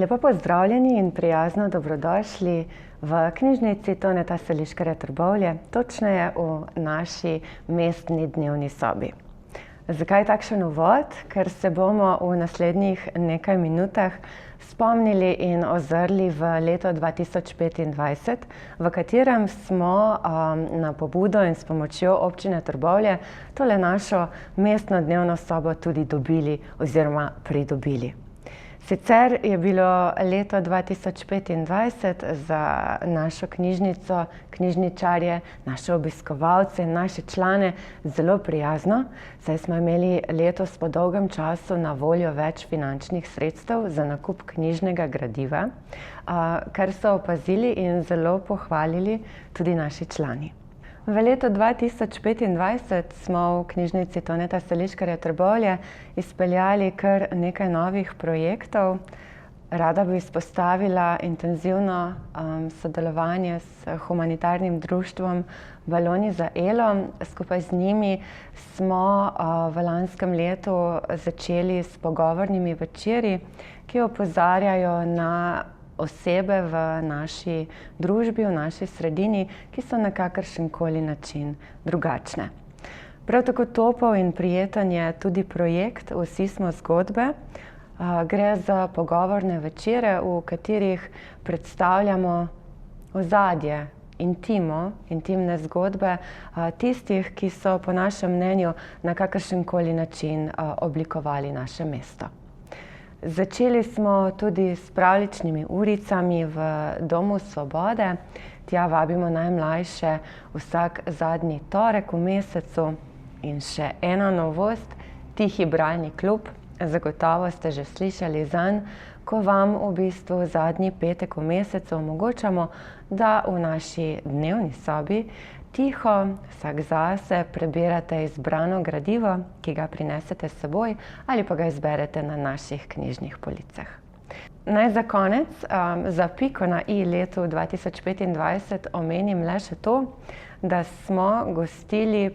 Lepo pozdravljeni in prijazno dobrodošli v knjižnici Toneta Seliškarja Trbovlje, točneje v naši mestni dnevni sobi. Zakaj takšen uvod? Ker se bomo v naslednjih nekaj minutah spomnili in ozrli v leto 2025, v katerem smo na pobudo in s pomočjo občine Trbovlje tole našo mestno dnevno sobo tudi dobili oziroma pridobili. Sicer je bilo leto 2025 za našo knjižnico, knjižničarje, naše obiskovalce in naše člane zelo prijazno, saj smo imeli letos po dolgem času na voljo več finančnih sredstev za nakup knjižnega gradiva, kar so opazili in zelo pohvalili tudi naši člani. V letu 2025 smo v knjižnici Toneta Seliškarja Trbovlje izpeljali kar nekaj novih projektov. Rada bi izpostavila intenzivno sodelovanje s humanitarnim društvom Baloni za Elo. Skupaj z njimi smo v lanskem letu začeli s pogovornimi večeri, ki opozarjajo na osebe v naši družbi, v naši sredini, ki so na kakršenkoli način drugačne. Prav tako topel in prijeten je tudi projekt Vsi smo zgodbe. Gre za pogovorne večere, v katerih predstavljamo ozadje, intimne zgodbe tistih, ki so po našem mnenju na kakršenkoli način oblikovali naše mesto. Začeli smo tudi s pravljičnimi uricami v Domu svobode. Tja vabimo najmlajše vsak zadnji torek v mesecu. In še ena novost, Tihi bralni klub. Zagotovo ste že slišali zanj, ko vam v bistvu zadnji petek v mesecu omogočamo, da v naši dnevni sobi tiho, vsak zase prebirate izbrano gradivo, ki ga prinesete s seboj ali pa ga izberete na naših knjižnih policah. Naj za konec, za piko na i letu 2025 omenim le še to, da smo gostili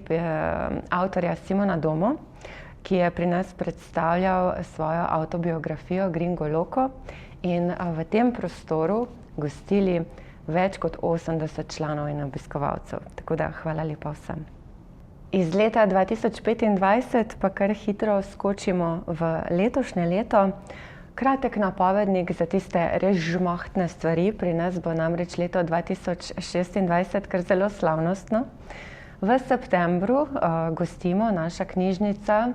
avtorja Simona Domo, ki je pri nas predstavljal svojo avtobiografijo Gringo Loco in v tem prostoru gostili več kot 80 članov in obiskovalcev. Tako da hvala lepa vsem. Iz leta 2025 pa kar hitro skočimo v letošnje leto. Kratek napovednik za tiste res žmahtne stvari. Pri nas bo namreč leto 2026 kar zelo slavnostno. V septembru gostimo naša knjižnica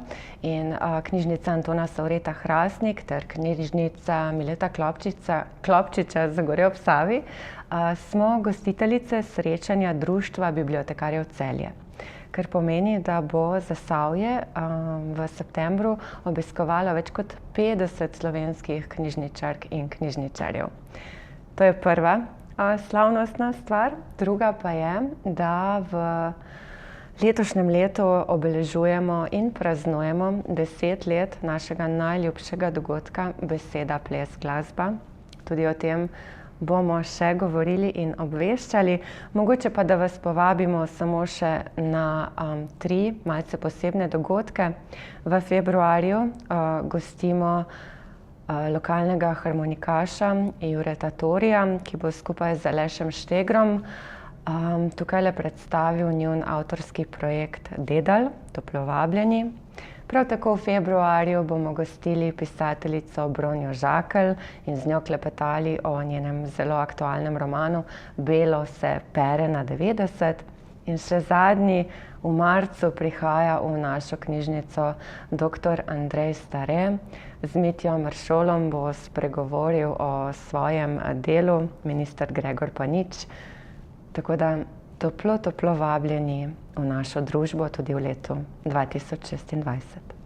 in knjižnica Antona Savreta Hrastnik ter knjižnica Mileta Klopčiča Zagorje ob Savi smo gostiteljice srečanja Društva bibliotekarjev Celje, kar pomeni, da bo Zasavje v septembru obiskovalo več kot 50 slovenskih knjižničark in knjižničarjev. To je prva slavnostna stvar. Druga pa je, da v letošnjem letu obeležujemo in praznujemo 10 let našega najljubšega dogodka Beseda, ples, glasba. Tudi o tem bomo še govorili in obveščali. Mogoče pa, da vas povabimo samo še na 3 malce posebne dogodke. V februarju gostimo lokalnega harmonikaša Jureta Torija, ki bo skupaj z Alešem Štegrom tukaj predstavil njun avtorski projekt Dedal, toplo vabljeni. Prav tako v februarju bomo gostili pisateljico Bronjo Žakelj in z njo klepetali o njenem zelo aktualnem romanu Belo se pere na 90. In še zadnji, v marcu prihaja v našo knjižnico dr. Andrej Stare. Z Mitjo Maršolom bo spregovoril o svojem delu, minister Gregor pa nič. Tako da toplo vabljeni v našo družbo tudi v letu 2026.